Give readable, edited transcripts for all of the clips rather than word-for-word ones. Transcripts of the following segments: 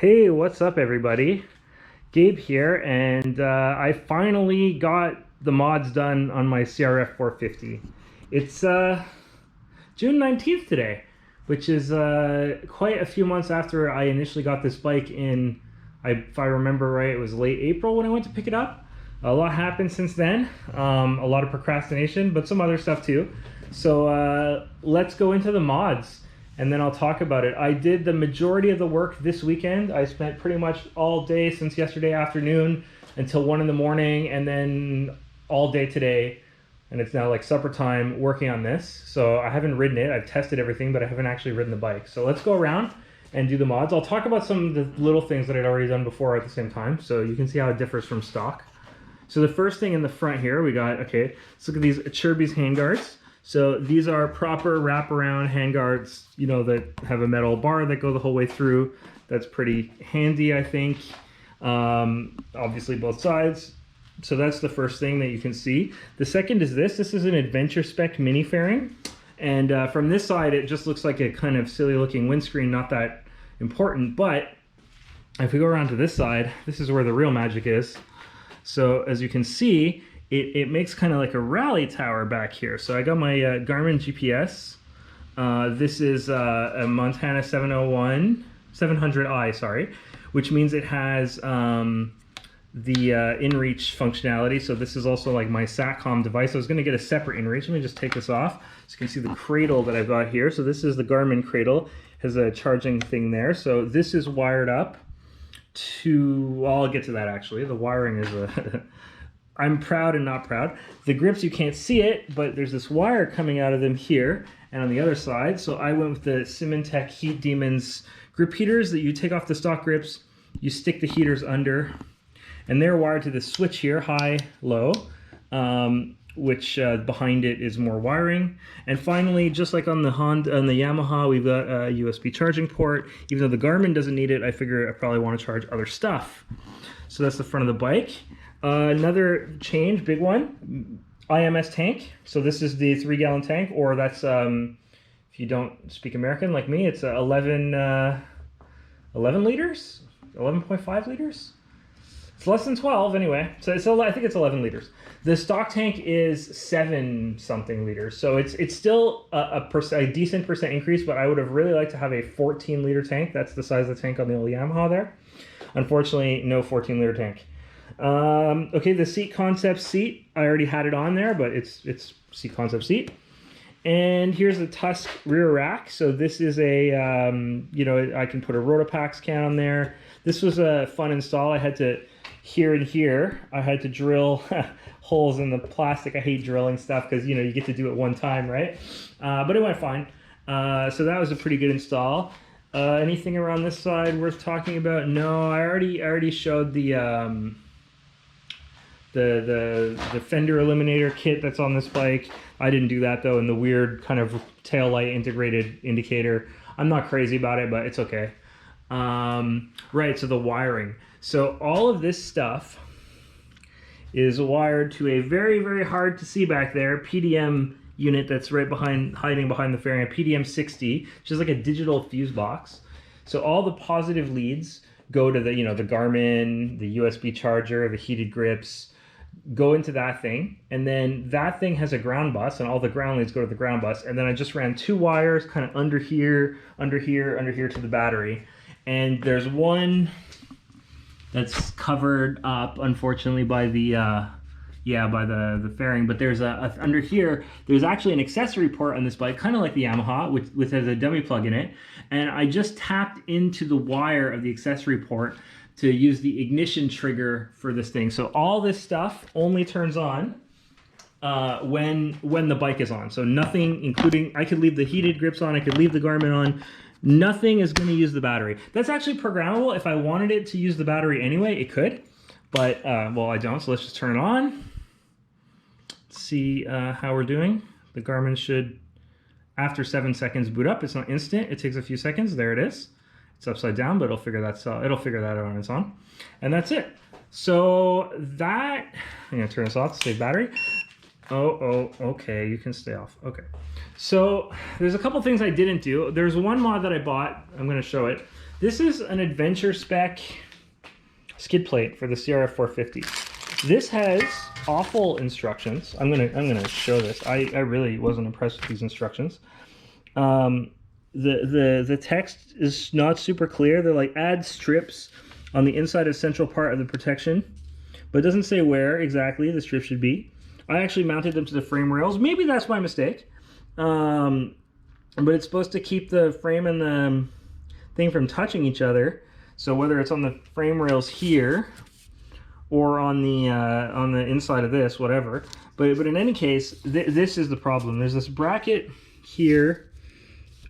Hey, what's up everybody? Gabe here, and I finally got the mods done on my CRF450. It's June 19th today, which is quite a few months after I initially got this bike in, if I remember right, it was late April when I went to pick it up. A lot happened since then, a lot of procrastination, but some other stuff too. So let's go into the mods, and then I'll talk about it. I did the majority of the work this weekend. I spent pretty much all day since yesterday afternoon until 1 in the morning, and then all day today, and it's now like supper time, working on this. So I haven't ridden it. I've tested everything, but I haven't actually ridden the bike. So let's go around and do the mods. I'll talk about some of the little things that I'd already done before at the same time, so you can see how it differs from stock. So the first thing in the front here, we got, okay, let's look at these Chirby's handguards. So these are proper wraparound handguards, you know, that have a metal bar that go the whole way through. That's pretty handy, I think. Obviously both sides. So that's the first thing that you can see. The second is this. This is an Adventure Spec mini fairing. And from this side, it just looks like a kind of silly looking windscreen, not that important. But if we go around to this side, this is where the real magic is. So as you can see, it makes kind of like a rally tower back here. So I got my Garmin GPS. This is a Montana 700i, sorry, which means it has the inReach functionality. So this is also like my SATCOM device. I was going to get a separate inReach. Let me just take this off. So you can see the cradle that I've got here. So this is the Garmin cradle. It has a charging thing there. So this is wired up to, well, I'll get to that actually. The wiring is a I'm proud and not proud. The grips, you can't see it, but there's this wire coming out of them here and on the other side. So I went with the Symantec Heat Demons grip heaters that you take off the stock grips, you stick the heaters under, and they're wired to the switch here, high, low, which behind it is more wiring. And finally, just like on the Yamaha, we've got a USB charging port. Even though the Garmin doesn't need it, I figure I probably want to charge other stuff. So that's the front of the bike. Another change, big one, IMS tank. So this is the 3-gallon tank, or that's, if you don't speak American like me, it's 11 liters, 11.5 liters. It's less than 12 anyway. So I think it's 11 liters. The stock tank is 7-something liters. So it's still a decent percent increase, but I would have really liked to have a 14-liter tank. That's the size of the tank on the old Yamaha there. Unfortunately, no 14-liter tank. Okay, the Seat Concept seat, I already had it on there, but it's Seat Concept seat. And here's the Tusk rear rack. So this is a, you know, I can put a Rotopax can on there. This was a fun install. I had to, here and here, I had to drill holes in the plastic. I hate drilling stuff because, you know, you get to do it one time, right? But it went fine. So that was a pretty good install. Anything around this side worth talking about? No, I already showed the fender eliminator kit that's on this bike. I didn't do that though, and the weird kind of tail light integrated indicator. I'm not crazy about it, but it's okay. Right, so the wiring. So all of this stuff is wired to a very, very hard to see back there PDM unit that's right behind, hiding behind the fairing, a PDM 60, which is like a digital fuse box. So all the positive leads go to the, you know, the Garmin, the USB charger, the heated grips, go into that thing, and then that thing has a ground bus, and all the ground leads go to the ground bus. And then I just ran 2 wires kind of under here, under here, under here to the battery. And there's one that's covered up, unfortunately, by the by the fairing, but there's under here, there's actually an accessory port on this bike, kind of like the Yamaha, which has a dummy plug in it. And I just tapped into the wire of the accessory port to use the ignition trigger for this thing. So all this stuff only turns on when the bike is on. So nothing, including, I could leave the heated grips on, I could leave the Garmin on, nothing is going to use the battery. That's actually programmable. If I wanted it to use the battery anyway, it could, but well, I don't, so let's just turn it on. See how we're doing. The Garmin should, after 7 seconds, boot up. It's not instant, it takes a few seconds. There it is. It's upside down, but it'll figure that out on its own. And that's it. So that, I'm gonna turn this off to save battery. Oh, okay, you can stay off. Okay. So there's a couple things I didn't do. There's one mod that I bought. I'm going to show it. This is an adventure spec skid plate for the CRF450. This has awful instructions. I'm gonna show this. I really wasn't impressed with these instructions. The text is not super clear. They're like, add strips on the inside of central part of the protection, but it doesn't say where exactly the strip should be. I actually mounted them to the frame rails. Maybe that's my mistake. But it's supposed to keep the frame and the thing from touching each other. So whether it's on the frame rails here or on the inside of this, whatever. But in any case, this is the problem. There's this bracket here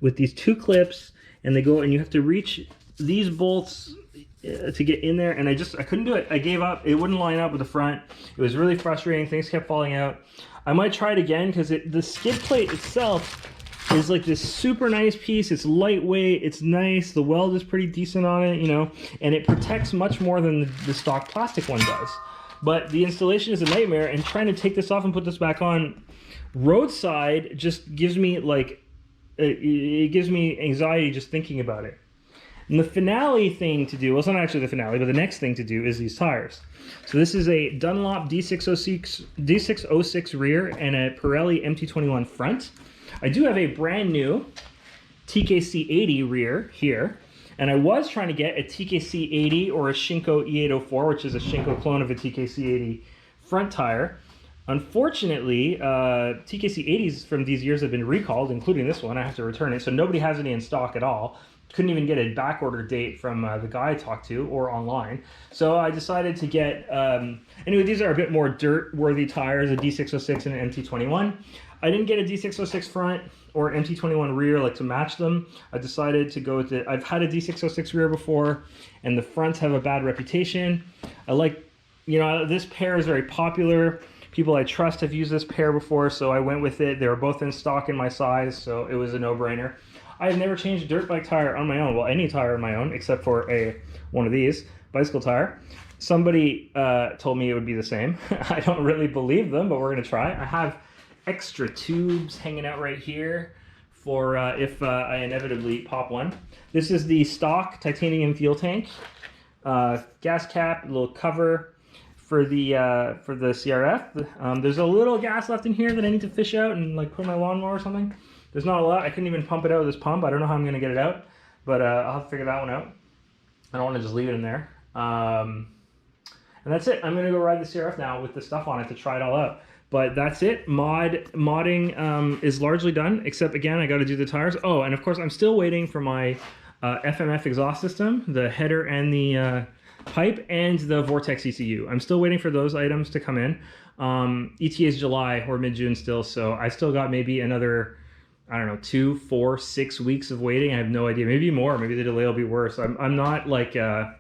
with these two clips, and they go, and you have to reach these bolts to get in there, and I couldn't do it. I gave up. It wouldn't line up with the front. It was really frustrating. Things kept falling out. I might try it again because the skid plate itself is like this super nice piece. It's lightweight. It's nice. The weld is pretty decent on it, you know, and it protects much more than the stock plastic one does. But the installation is a nightmare, and trying to take this off and put this back on roadside just gives me like it gives me anxiety just thinking about it. And the finale thing to do, well, it's not actually the finale, but the next thing to do is these tires. So this is a Dunlop D606 rear and a Pirelli MT21 front. I do have a brand new TKC 80 rear here, and I was trying to get a TKC 80 or a Shinko E804, which is a Shinko clone of a TKC 80 front tire. Unfortunately, TKC 80s from these years have been recalled, including this one. I have to return it, so nobody has any in stock at all. Couldn't even get a back order date from the guy I talked to or online. So I decided to get, anyway, these are a bit more dirt-worthy tires, a D606 and an MT21. I didn't get a D606 front or MT21 rear like to match them. I decided to go with it. I've had a D606 rear before, and the fronts have a bad reputation. I like, you know, this pair is very popular. People I trust have used this pair before, so I went with it. They were both in stock in my size, so it was a no-brainer. I've never changed a dirt bike tire on my own. Well, any tire on my own, except for one of these, bicycle tire. Somebody told me it would be the same. I don't really believe them, but we're going to try. I have extra tubes hanging out right here for if I inevitably pop one. This is the stock titanium fuel tank. Gas cap, little cover for the CRF. There's a little gas left in here that I need to fish out and like put in my lawnmower or something. There's not a lot. I couldn't even pump it out with this pump. I don't know how I'm going to get it out, but I'll have to figure that one out. I don't want to just leave it in there. And that's it. I'm going to go ride the CRF now with the stuff on it to try it all out. But that's it. Modding is largely done, except again, I got to do the tires. Oh, and of course, I'm still waiting for my FMF exhaust system, the header and the pipe, and the Vortex ECU. I'm still waiting for those items to come in. ETA is July or mid-June still, so I still got maybe another, I don't know, 2, 4, 6 weeks of waiting. I have no idea. Maybe more. Maybe the delay will be worse. I'm not like I'm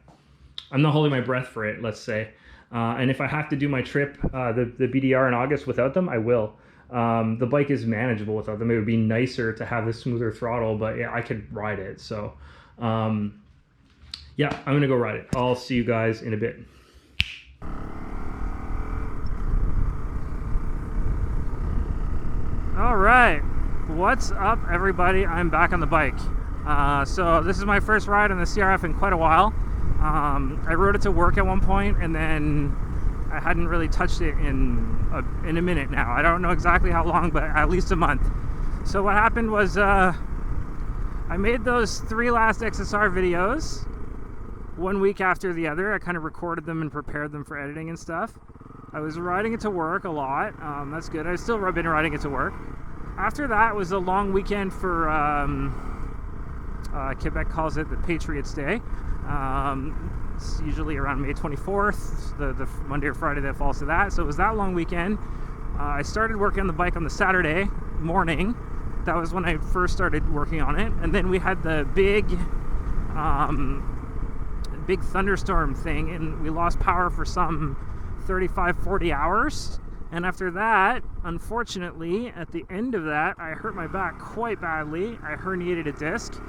not holding my breath for it, let's say. And if I have to do my trip, the BDR in August without them, I will. The bike is manageable without them. It would be nicer to have this smoother throttle, but yeah, I could ride it. So yeah, I'm gonna go ride it. I'll see you guys in a bit. All right. What's up, everybody? I'm back on the bike. So this is my first ride on the CRF in quite a while. I rode it to work at one point, and then I hadn't really touched it in a minute now. I don't know exactly how long, but at least a month. So what happened was I made those 3 last XSR videos 1 week after the other. I kind of recorded them and prepared them for editing and stuff. I was riding it to work a lot. That's good. I've still been riding it to work. After that was a long weekend for, Quebec calls it the Patriots Day. It's usually around May 24th, the Monday or Friday that falls to that. So it was that long weekend. I started working on the bike on the Saturday morning. That was when I first started working on it. And then we had the big thunderstorm thing, and we lost power for some 35-40 hours. And after that, unfortunately, at the end of that, I hurt my back quite badly. I herniated a disc,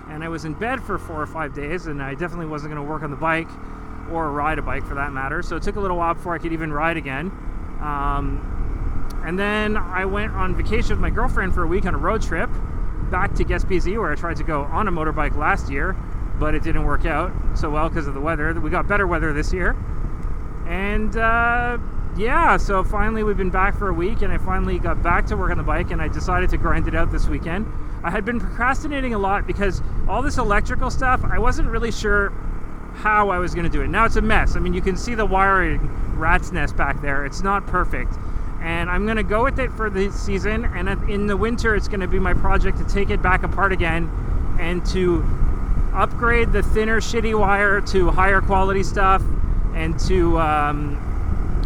and I was in bed for 4 or 5 days, and I definitely wasn't going to work on the bike or ride a bike for that matter. So it took a little while before I could even ride again. And then I went on vacation with my girlfriend for a week on a road trip back to Gaspésie, where I tried to go on a motorbike last year, but it didn't work out so well because of the weather. We got better weather this year. And yeah, so finally we've been back for a week, and I finally got back to work on the bike, and I decided to grind it out this weekend. I had been procrastinating a lot because all this electrical stuff, I wasn't really sure how I was going to do it. Now it's a mess. I mean, you can see the wiring rat's nest back there. It's not perfect. And I'm going to go with it for the season, and in the winter it's going to be my project to take it back apart again and to upgrade the thinner shitty wire to higher quality stuff, and to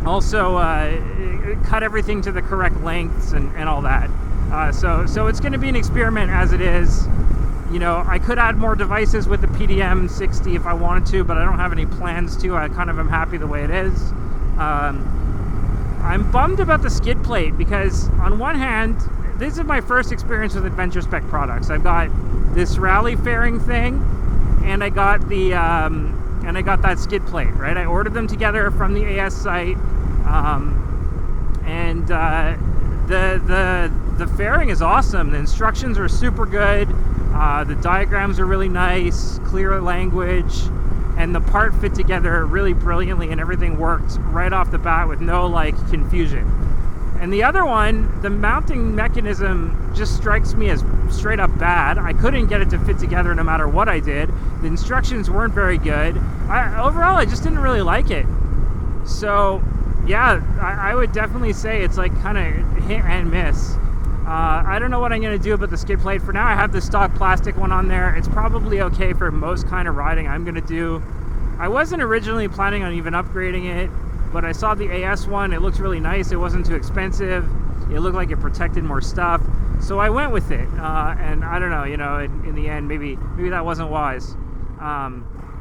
also cut everything to the correct lengths and all that. So it's going to be an experiment as it is. You know, I could add more devices with the PDM 60 if I wanted to, but I don't have any plans to. I kind of am happy the way it is. I'm bummed about the skid plate because on one hand, this is my first experience with adventure spec products. I've got this rally fairing thing, and I got the that skid plate, right? I ordered them together from the AS site, and the fairing is awesome. The instructions are super good. The diagrams are really nice, clear language, and the part fit together really brilliantly, and everything worked right off the bat with no like confusion. And the other one, the mounting mechanism just strikes me as straight up bad. I couldn't get it to fit together no matter what I did. The instructions weren't very good. Overall, I just didn't really like it. So yeah, I would definitely say it's like kind of hit and miss. I don't know what I'm going to do about the skid plate. For now, I have the stock plastic one on there. It's probably okay for most kind of riding I'm going to do. I wasn't originally planning on even upgrading it, but I saw the AS one. It looked really nice. It wasn't too expensive. It looked like it protected more stuff. So I went with it. And I don't know, you know, in the end, maybe that wasn't wise.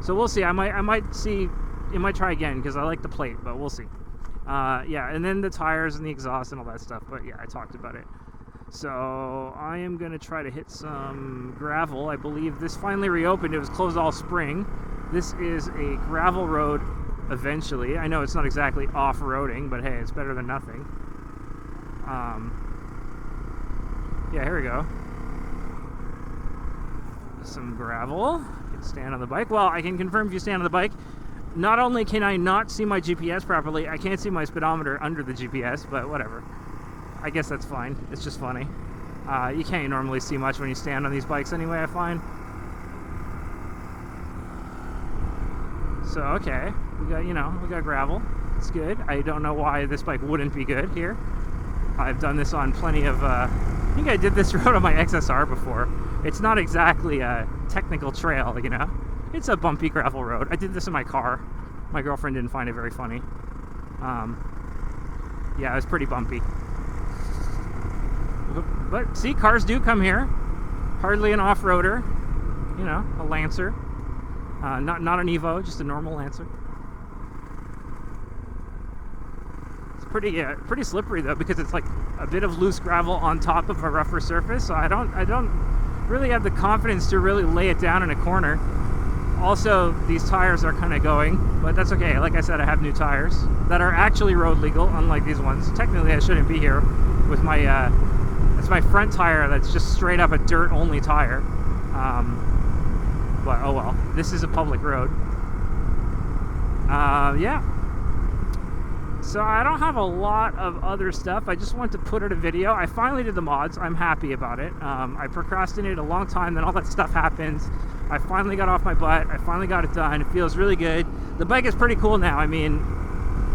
So we'll see. I might try again because I like the plate, but we'll see. Yeah, and then the tires and the exhaust and all that stuff. But yeah, I talked about it. So I am going to try to hit some gravel. I believe this finally reopened. It was closed all spring. This is a gravel road eventually. I know it's not exactly off-roading, but hey, it's better than nothing. Yeah, here we go. Some gravel. You can stand on the bike. Well, I can confirm if you stand on the bike, not only can I not see my GPS properly, I can't see my speedometer under the GPS, but whatever. I guess that's fine. It's just funny. You can't normally see much when you stand on these bikes anyway, I find. So, okay. We got gravel. It's good. I don't know why this bike wouldn't be good here. I've done this on plenty of, I think I did this road on my XSR before. It's not exactly a technical trail, you know? It's a bumpy gravel road. I did this in my car. My girlfriend didn't find it very funny. Yeah, it was pretty bumpy. But see, cars do come here. Hardly an off-roader. You know, a Lancer. Not an Evo, just a normal Lancer. It's pretty slippery though, because it's like a bit of loose gravel on top of a rougher surface. So I don't really have the confidence to really lay it down in a corner. Also, these tires are kind of going, but that's okay. Like I said, I have new tires that are actually road legal, unlike these ones. Technically, I shouldn't be here with my. It's my front tire that's just straight up a dirt-only tire. But oh well, this is a public road. Yeah. So I don't have a lot of other stuff. I just wanted to put out a video. I finally did the mods. I'm happy about it. I procrastinated a long time, then all that stuff happened. I finally got off my butt. I finally got it done. It feels really good. The bike is pretty cool now. I mean,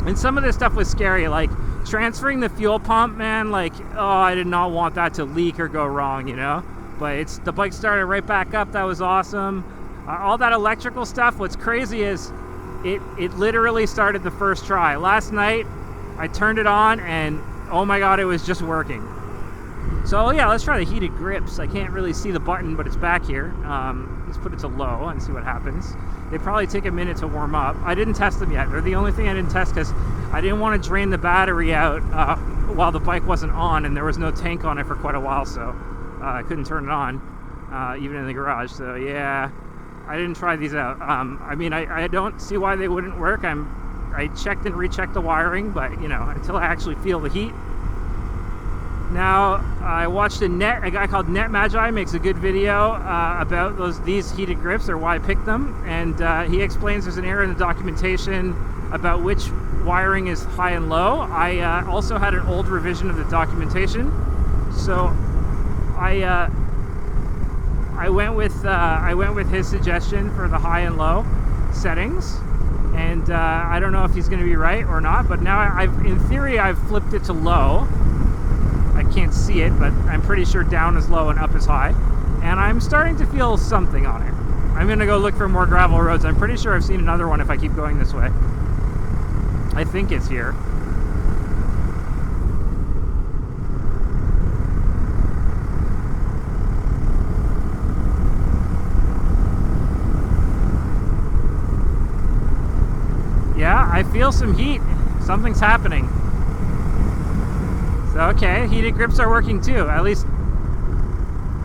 and some of this stuff was scary, like transferring the fuel pump, man. Like, oh, I did not want that to leak or go wrong, you know? But the bike started right back up. That was awesome. All that electrical stuff, what's crazy is it literally started the first try. Last night, I turned it on and oh my God, it was just working. So yeah, let's try the heated grips. I can't really see the button, but it's back here. Let's put it to low and see what happens. They probably take a minute to warm up. I didn't test them yet. They're the only thing I didn't test because I didn't want to drain the battery out while the bike wasn't on, and there was no tank on it for quite a while, so I couldn't turn it on, even in the garage. So yeah, I didn't try these out. I mean, I don't see why they wouldn't work. I checked and rechecked the wiring, but you know, until I actually feel the heat, Now, I watched a guy called Net Magi makes a good video about these heated grips, or why I picked them, and he explains there's an error in the documentation about which wiring is high and low. I also had an old revision of the documentation, so I went with his suggestion for the high and low settings, and I don't know if he's going to be right or not. But now in theory, I've flipped it to low. I can't see it, but I'm pretty sure down is low and up is high. And I'm starting to feel something on it. I'm gonna go look for more gravel roads. I'm pretty sure I've seen another one if I keep going this way. I think it's here. Yeah, I feel some heat. Something's happening. Okay, heated grips are working too. At least,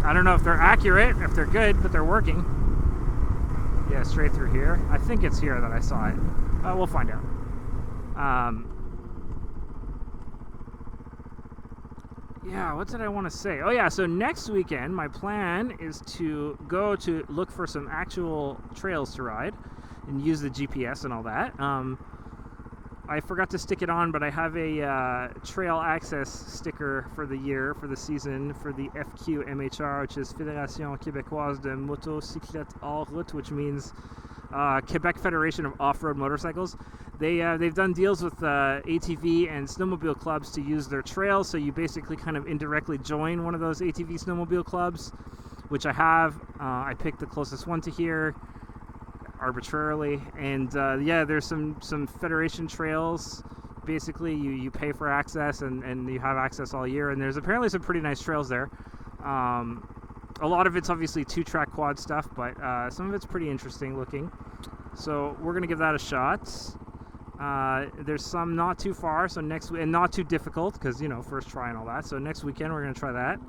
I don't know if they're accurate, if they're good, but they're working. Yeah, straight through here. I think it's here that I saw it. We'll find out. Yeah, what did I want to say? Oh yeah, so next weekend, my plan is to go to look for some actual trails to ride and use the GPS and all that. I forgot to stick it on, but I have a trail access sticker for the year, for the season, for the FQMHR, which is Fédération Québécoise de Motocyclettes en Route, which means Quebec Federation of Off-Road Motorcycles. They've done deals with ATV and snowmobile clubs to use their trails, so you basically kind of indirectly join one of those ATV snowmobile clubs, which I have. I picked the closest one to here arbitrarily, and yeah, there's some federation trails. Basically you pay for access, and you have access all year, and there's apparently some pretty nice trails there. A lot of it's obviously 2-track quad stuff, but some of it's pretty interesting looking, so we're gonna give that a shot. There's some not too far, so and not too difficult, because, you know, first try and all that. So next weekend we're gonna try that.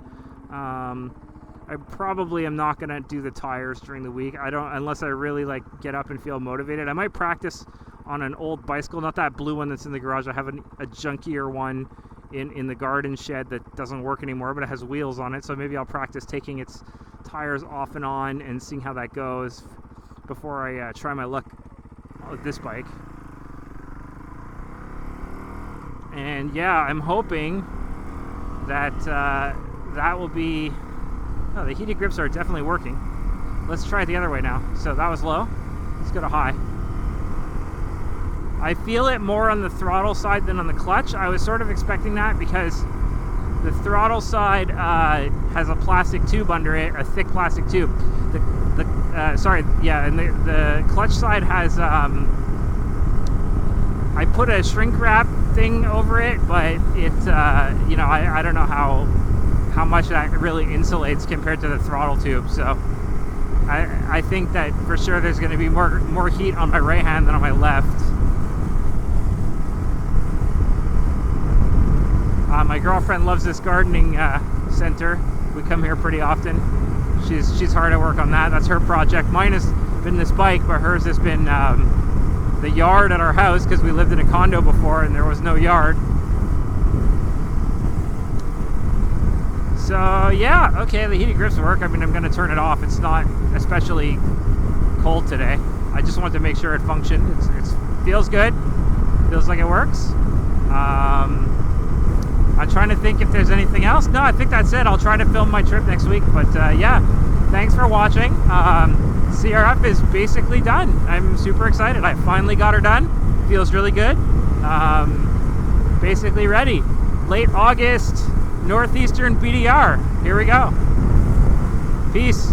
I probably am not gonna do the tires during the week. Unless I really like get up and feel motivated. I might practice on an old bicycle, not that blue one that's in the garage. I have a junkier one in the garden shed that doesn't work anymore, but it has wheels on it. So maybe I'll practice taking its tires off and on and seeing how that goes before I try my luck with this bike. And yeah, I'm hoping that that will be... Oh, the heated grips are definitely working. Let's try it the other way now. So that was low. Let's go to high. I feel it more on the throttle side than on the clutch. I was sort of expecting that because the throttle side has a plastic tube under it, a thick plastic tube. And the clutch side has... I put a shrink wrap thing over it, but it, you know, I don't know how much that really insulates compared to the throttle tube. So I think that for sure there's going to be more heat on my right hand than on my left. My girlfriend loves this gardening center. We come here pretty often. She's hard at work on that. That's her project. Mine has been this bike, but hers has been the yard at our house, because we lived in a condo before and there was no yard. So yeah, okay, the heated grips work. I mean, I'm going to turn it off. It's not especially cold today. I just wanted to make sure it functioned. It feels good. Feels like it works. I'm trying to think if there's anything else. No, I think that's it. I'll try to film my trip next week. But yeah, thanks for watching. CRF is basically done. I'm super excited. I finally got her done. Feels really good. Basically ready. Late August, Northeastern BDR. Here we go. Peace.